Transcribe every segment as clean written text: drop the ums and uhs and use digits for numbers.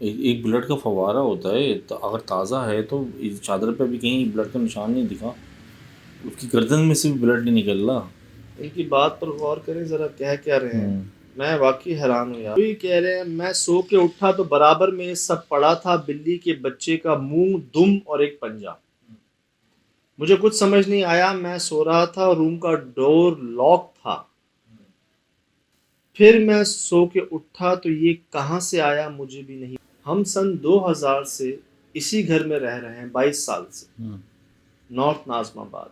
ایک بلڈ کا فوارہ ہوتا ہے، تو اگر تازہ ہے تو اس چادر پہ بھی کہیں بلڈ کا نشان نہیں دکھا، اس کی گردن میں سے بھی بلڈ نہیں نکل رہا. ان کی بات پر غور کریں ذرا، کہہ کیا رہے ہیں. میں واقعی حیران ہوں یار. وہی کہہ رہے ہیں میں سو کے اٹھا تو برابر میں سب پڑا تھا، بلی کے بچے کا منہ، دم اور ایک پنجہ. مجھے کچھ سمجھ نہیں آیا، میں سو رہا تھا، روم کا ڈور لاک تھا. پھر میں سو کے اٹھا تو یہ کہاں سے آیا مجھے بھی نہیں. ہم سن 2000 سے اسی گھر میں رہ رہے ہیں، 22 سال سے، نارتھ ناظم آباد.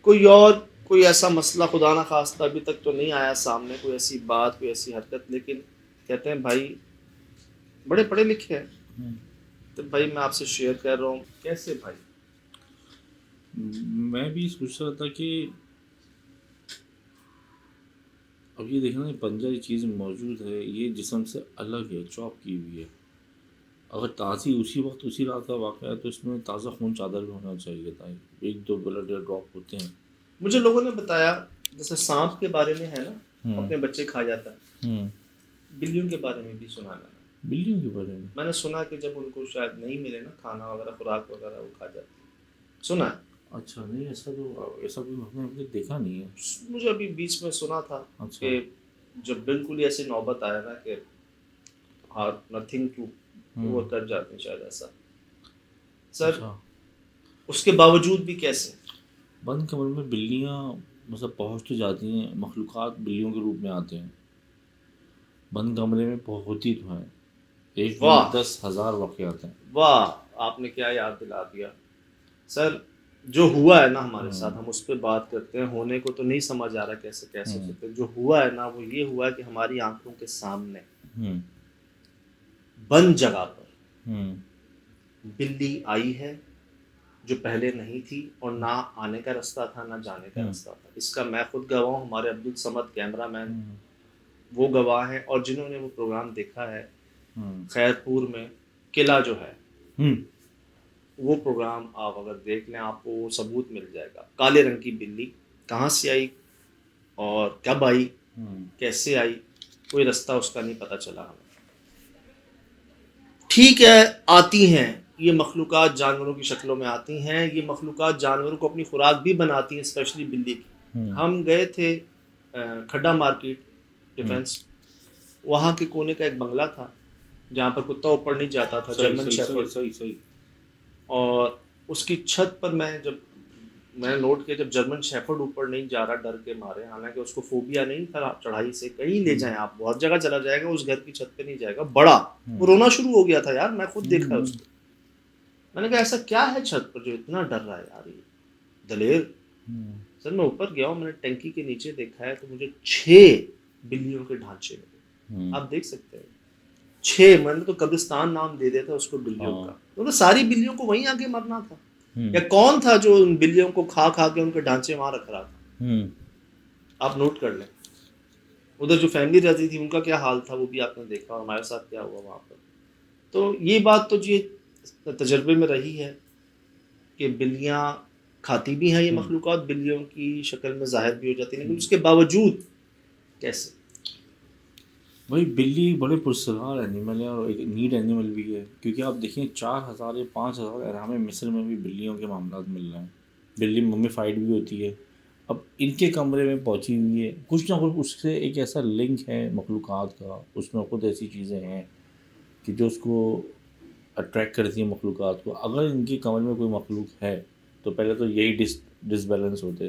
کوئی ایسا مسئلہ خدا نہ خواستہ ابھی تک تو نہیں آیا سامنے، کوئی ایسی بات، کوئی ایسی حرکت. لیکن کہتے ہیں بھائی بڑے پڑھے لکھے ہیں، تو بھائی میں آپ سے شیئر کر رہا ہوں. کیسے بھائی؟ میں بھی سوچ رہا تھا کہ اب یہ دیکھنا پنجہ یہ چیز موجود ہے، یہ جسم سے الگ ہے، چاپ کی ہوئی ہے. اگر تازی اسی وقت اسی رات کا واقعہ ہے تو اس میں تازہ خون چادر بھی ہونا چاہیے تھا. 1-2 بلڈ ڈراپ ہوتے ہیں. مجھے لوگوں نے بتایا جیسے سانپ کے بارے میں ہے نا، اپنے بچے کھا جاتا ہے، بلیوں کے بارے میں بھی سنا ہے. بلیوں کے بارے میں نے سنا کہ جب ان کو شاید نہیں ملے نا کھانا وغیرہ، خوراک وغیرہ، وہ کھا جاتی ہے. سنا ہے. اچھا نہیں، ایسا کوئی ہم نے دیکھا نہیں ہے. مجھے ابھی بیچ میں سنا تھا کہ جب بالکل ہی ایسی نوبت آیا نا کہ ہاں نتھنگ ٹو، وہ کر جاتے ہیں شاید ایسا. سر اس کے باوجود بھی کیسے بند کمرے میں بلیاں مطلب پہنچ تو جاتی ہیں، مخلوقات بلیوں کے روپ میں آتے ہیں، بند کمرے میں ہوتی تو ہیں. 1 میں 10,000 واقعات ہیں. واہ، آپ نے کیا یاد دلا دیا سر. جو ہوا ہے نا ہمارے ساتھ، ہم اس پہ بات کرتے ہیں. ہونے کو تو نہیں سمجھ آ رہا کیسے ہو سکتے. جو ہوا ہے نا وہ یہ ہوا ہے کہ ہماری آنکھوں کے سامنے بند جگہ پر بلی آئی ہے جو پہلے نہیں تھی، اور نہ آنے کا رستہ تھا نہ جانے کا رستہ تھا. اس کا میں خود گواہ ہوں، ہمارے عبدالصمد کیمرہ مین وہ گواہ ہیں، اور جنہوں نے وہ پروگرام دیکھا ہے خیر پور میں قلعہ جو ہے، وہ پروگرام آپ اگر دیکھ لیں آپ کو وہ ثبوت مل جائے گا. کالے رنگ کی بلی کہاں سے آئی اور کب آئی، کیسے آئی، کوئی رستہ اس کا نہیں پتہ چلا ہمیں. ٹھیک ہے آتی ہیں یہ مخلوقات، جانوروں کی شکلوں میں آتی ہیں. یہ مخلوقات جانوروں کو اپنی خوراک بھی بناتی ہیں، اسپیشلی بلی کی. ہم گئے تھے کھڈا مارکیٹ ڈیفینس، وہاں کے کونے کا ایک بنگلہ تھا جہاں پر کتا اوپر نہیں جاتا تھا، جرمن شیفرڈ. اور اس کی چھت پر میں نے نوٹ کیا جب جرمن شیفرڈ اوپر نہیں جا رہا ڈر کے مارے، حالانکہ اس کو فوبیا نہیں تھا چڑھائی سے، کہیں لے جائیں آپ بہت جگہ چلا جائے گا، اس گھر کی چھت پہ نہیں جائے گا. بڑا وہ رونا شروع ہو گیا تھا یار، میں خود دیکھا اس کو. میں نے کہا ایسا کیا ہے چھت پر جو اتنا ڈر رہا ہے یار یہ دلیر. سر میں اوپر گیا ہوں، میں نے ٹینکی کے نیچے دیکھا ہے تو مجھے 6 بلیوں کے ڈھانچے ملے. آپ دیکھ سکتے ہیں 6. میں نے تو قبرستان نام دے دیا تھا اس کو بلیوں کا. تو ساری بلیوں کو وہیں آگے مرنا تھا، یا کون تھا جو ان بلیوں کو کھا کے ان کے ڈھانچے وہاں رکھ رہا تھا. آپ نوٹ کر لیں ادھر جو فیملی رہتی تھی ان کا کیا حال تھا، وہ بھی آپ نے دیکھا، اور ہمارے ساتھ کیا ہوا وہاں پر. تو یہ بات تو جی تجربے میں رہی ہے کہ بلیاں کھاتی بھی ہیں، یہ مخلوقات بلیوں کی شکل میں ظاہر بھی ہو جاتی ہیں، لیکن اس کے باوجود کیسے. بھائی بلی بڑے پرسرار اینیمل ہے اور ایک نیڈ اینیمل بھی ہے، کیونکہ آپ دیکھیں 4,000 یا 5,000 احرام مصر میں بھی بلیوں کے معاملات مل رہے ہیں. بلی ممی فائڈ بھی ہوتی ہے، اب ان کے کمرے میں پہنچی ہوئی ہے، کچھ نہ کچھ اس سے ایک ایسا لنک ہے مخلوقات کا، اس میں خود ایسی چیزیں ہیں کہ جو اس کو اٹریکٹ کرتی ہیں مخلوقات کو. اگر ان کے کمرے میں کوئی مخلوق ہے تو پہلے تو یہی ڈس بیلنس ہوتے،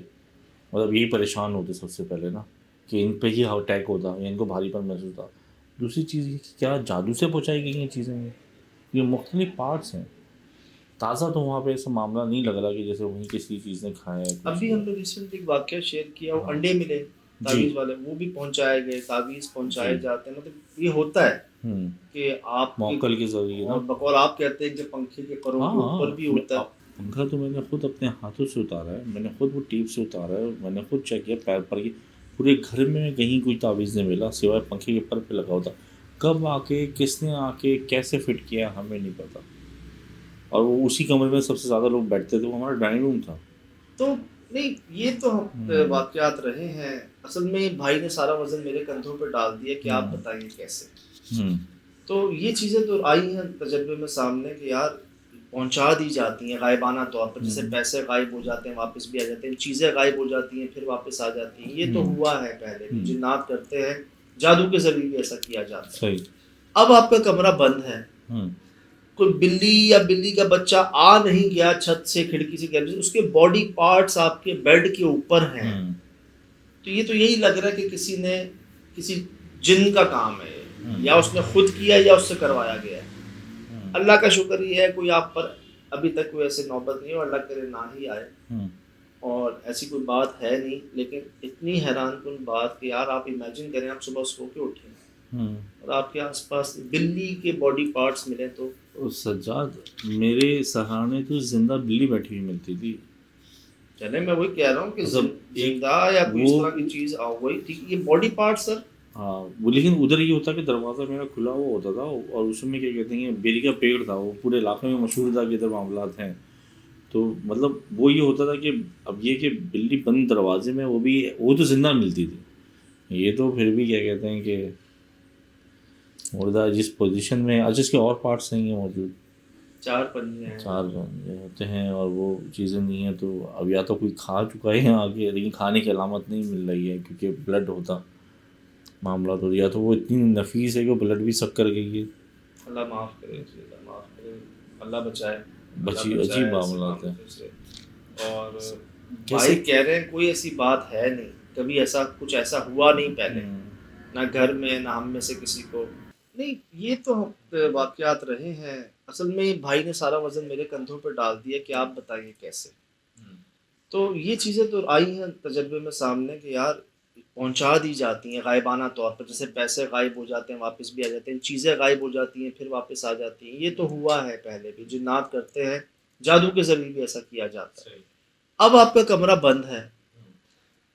مطلب یہی پریشان ہوتے سب سے پہلے نا، کہ ان پہ ہی اٹیک ہوتا یا ان کو بھاری پر محسوس ہوتا. دوسری چیز یہ کہ کیا جادو سے پہنچائی گئی ہیں چیزیں، یہ مختلف پارٹس ہیں. تازہ تو وہاں پہ ایسا معاملہ نہیں لگ رہا کہ جیسے وہیں کسی چیز نے کھایا ہے. ابھی ہم نے ریسنٹلی ایک واقعہ شیئر کیا، وہ انڈے ملے تعویذ والے، وہ بھی پہنچائے گئے، تعویذ پہنچائے جاتے ہیں. مطلب یہ ہوتا ہے کہ آپ موکل کے ذریعے نا، اور بقول آپ کہتے ہیں کہ پنکھے کے پروں کے اوپر بھی ہوتا ہے. پنکھا تو میں نے خود اپنے ہاتھوں سے اتارا ہے، میں نے خود وہ ٹیپ سے اتارا ہے، میں نے خود چیک کیا پیر پر. پورے گھر میں کہیں کوئی تعویذ نہیں ملا سوائے پنکھے کے پر پہ لگا ہوتا. کب آ کے کس نے آ کے کیسے فٹ کیا ہمیں نہیں پتا. اور وہ اسی کمرے میں سب سے زیادہ لوگ بیٹھتے تھے، وہ ہمارا ڈرائنگ روم تھا. تو نہیں یہ تو واقعات رہے ہیں. اصل میں بھائی نے سارا وزن میرے کندھوں پہ ڈال دیا کہ آپ بتائیں کیسے. تو یہ چیزیں تو آئی ہیں تجربے میں سامنے کہ یار پہنچا دی جاتی ہیں غائبانہ طور پر، جیسے پیسے غائب ہو جاتے ہیں واپس بھی آ جاتے ہیں، چیزیں غائب ہو جاتی ہیں پھر واپس آ جاتی ہیں. یہ تو ہوا ہے پہلے بھی، جنات کرتے ہیں، جادو کے ذریعے بھی ایسا کیا جاتا ہے. صحیح. اب آپ کا کمرہ بند ہے، کوئی بلی یا بلی کا بچہ آ نہیں گیا چھت سے، کھڑکی سے، گیلری سے، اس کے باڈی پارٹس آپ کے بیڈ کے اوپر ہیں، تو یہ تو یہی لگ رہا ہے کہ کسی نے، کسی جن کا کام ہے، یا اس نے خود کیا یا اس سے کروایا گیا ہے. اللہ کا شکر یہ ہے کوئی آپ پر ابھی تک کوئی ایسے نوبت نہیں، اور اللہ کرے نہ ہی آئے، اور ایسی کوئی بات ہے نہیں. لیکن اتنی حیران کن بات کہ یار آپ امیجن کریں، آپ صبح سو کے اٹھیں اور آپ کے آس پاس بلی کے باڈی پارٹس ملیں تو سجاد میرے سہرانے تو زندہ بلی بیٹھی ہوئی ملتی تھی. چلے میں وہی کہہ رہا ہوں کہ مطلب زندہ یا کوئی اس طرح کی چیز وہی ٹھیک. یہ باڈی پارٹ سر، ہاں وہ لیکن ادھر یہ ہوتا کہ دروازہ میرا کھلا ہوا ہوتا تھا، اور اس میں کیا کہتے ہیں بیری کا پیڑ تھا، وہ پورے علاقے میں مشہور تھا کہ ادھر معاملات ہیں. تو مطلب وہ یہ ہوتا تھا کہ اب یہ کہ بلی بند دروازے میں وہ تو زندہ ملتی تھی. یہ تو پھر بھی کیا کہتے ہیں کہ مردہ جس پوزیشن میں، اچھا اس کے اور پارٹس نہیں ہیں موجود، 4 پنجے ہیں، 4 بندے ہوتے ہیں اور وہ چیزیں نہیں ہیں. تو اب یا تو کوئی کھا چکا ہے آگے، لیکن کھانے کی علامت نہیں مل رہی ہے کیونکہ بلڈ ہوتا معاملات ہو، یا تو وہ اتنی نفیس ہے کہ وہ بلڈ بھی سک کر گئی ہے. اللہ معاف کرے جی، اللہ معاف کرے، اللہ بچائے، بچی اللہ عجیب بچائے ایسے معاملات ہیں. معاملوں سے. اور بھائی کہہ رہے ہیں کوئی ایسی بات ہے نہیں، کبھی ایسا کچھ ایسا ہوا نہیں پہلے، نہ گھر میں نہ ہم میں سے کسی کو. نہیں یہ تو واقعات رہے ہیں. اصل میں بھائی نے سارا وزن میرے کندھوں پہ ڈال دیا کہ آپ بتائیے کیسے. تو یہ چیزیں تو آئی ہیں تجربے میں سامنے کہ یار پہنچا دی جاتی ہیں غائبانہ طور پر، جیسے پیسے غائب ہو جاتے ہیں واپس بھی آ جاتے ہیں، چیزیں غائب ہو جاتی ہیں پھر واپس آ جاتی ہیں. یہ تو ہوا ہے پہلے بھی، جنات کرتے ہیں، جادو کے ذریعے بھی ایسا کیا جاتا ہے. اب آپ کا کمرہ بند ہے،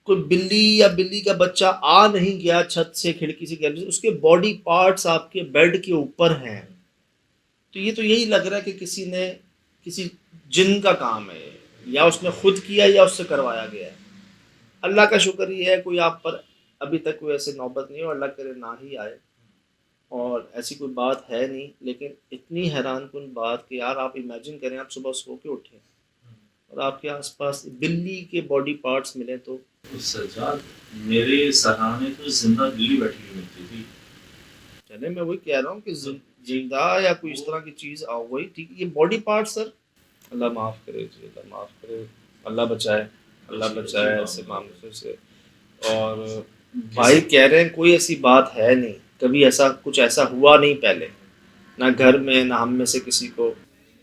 کوئی بلی یا بلی کا بچہ آ نہیں گیا چھت سے، کھڑکی سے، گیلری سے، اس کے باڈی پارٹس آپ کے بیڈ کے اوپر ہیں، تو یہ تو یہی لگ رہا ہے کہ کسی نے، کسی جن کا کام ہے، یا اس نے خود کیا یا اس سے کروایا گیا ہے. اللہ کا شکر یہ ہے کوئی آپ پر ابھی تک کوئی ایسے نوبت نہیں، اور اللہ کرے نہ ہی آئے، اور ایسی کوئی بات ہے نہیں. لیکن اتنی حیران کن بات کہ یار آپ امیجن کریں، آپ صبح سو کے اٹھیں اور آپ کے آس پاس بلی کے باڈی پارٹس ملیں تو سجاد میرے سہرانے تو زندہ بلی بیٹھی ہوئی ملتی تھی. چلے میں وہی کہہ رہا ہوں کہ زندہ یا کوئی اس طرح کی چیز وہی ٹھیک. یہ باڈی پارٹ سر، اللہ معاف کرے جی، اللہ معاف کرے، اللہ بچائے، اللہ بچائے ایسے معاملوں سے. اور بھائی کہہ رہے ہیں کوئی ایسی بات ہے نہیں، کبھی ایسا کچھ ایسا ہوا نہیں پہلے، نہ گھر میں نہ ہم میں سے کسی کو.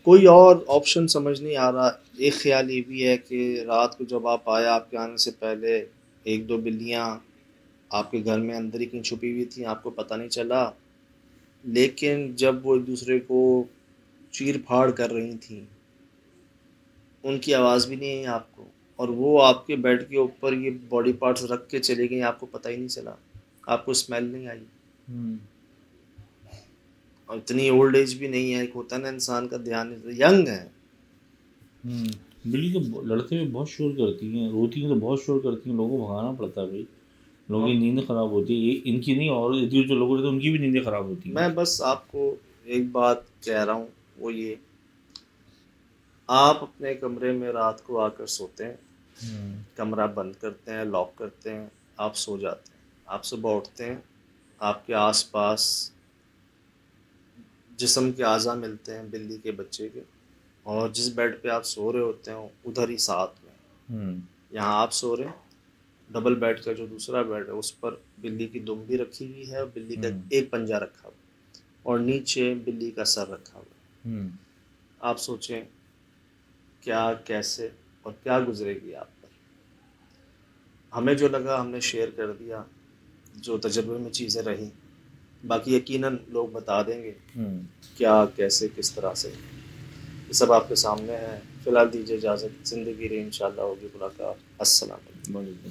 کوئی اور آپشن سمجھ نہیں آ رہا. ایک خیال یہ بھی ہے کہ رات کو جب آپ آئے، آپ کے آنے سے پہلے 1-2 بلیاں آپ کے گھر میں اندر ہی کہیں چھپی ہوئی تھیں، آپ کو پتہ نہیں چلا. لیکن جب وہ ایک دوسرے کو چیر پھاڑ کر رہی تھیں، ان کی آواز بھی نہیں آئی آپ کو، اور وہ آپ کے بیڈ کے اوپر یہ باڈی پارٹس رکھ کے چلے گئیں، آپ کو پتہ ہی نہیں چلا، آپ کو اسمیل نہیں آئی. اور اتنی اولڈ ایج بھی نہیں ہے، ایک ہوتا ہے نا انسان کا دھیان، ینگ ہے. بلی تو لڑتے ہوئے بہت شور کرتی ہیں، روتی ہیں تو بہت شور کرتی ہیں، لوگوں کو بھگانا پڑتا ہے بھائی، لوگوں کی نیند خراب ہوتی ہے. یہ ان کی نہیں، اور جو لوگ رہتے ہیں ان کی بھی نیندیں خراب ہوتی ہیں. میں بس آپ کو ایک بات کہہ رہا ہوں، وہ یہ، آپ اپنے کمرے میں رات کو آ کر سوتے ہیں، کمرہ بند کرتے ہیں، لاک کرتے ہیں، آپ سو جاتے ہیں. آپ صبح اٹھتے ہیں، آپ کے آس پاس جسم کے اعضاء ملتے ہیں بلی کے بچے کے، اور جس بیڈ پہ آپ سو رہے ہوتے ہیں ادھر ہی ساتھ میں، یہاں آپ سو رہے ہیں، ڈبل بیڈ کا جو دوسرا بیڈ ہے اس پر بلی کی دم بھی رکھی ہوئی ہے، اور بلی کا ایک پنجہ رکھا ہوا ہے، اور نیچے بلی کا سر رکھا ہوا ہے. آپ سوچیں کیا، کیسے اور کیا گزرے گی آپ پر. ہمیں جو لگا ہم نے شیئر کر دیا، جو تجربے میں چیزیں رہیں، باقی یقیناً لوگ بتا دیں گے کیا، کیسے، کس طرح سے. یہ سب آپ کے سامنے ہے. فی الحال دیجیے اجازت، زندگی رہی انشاءاللہ ہوگی ملاقات. السلام علیکم.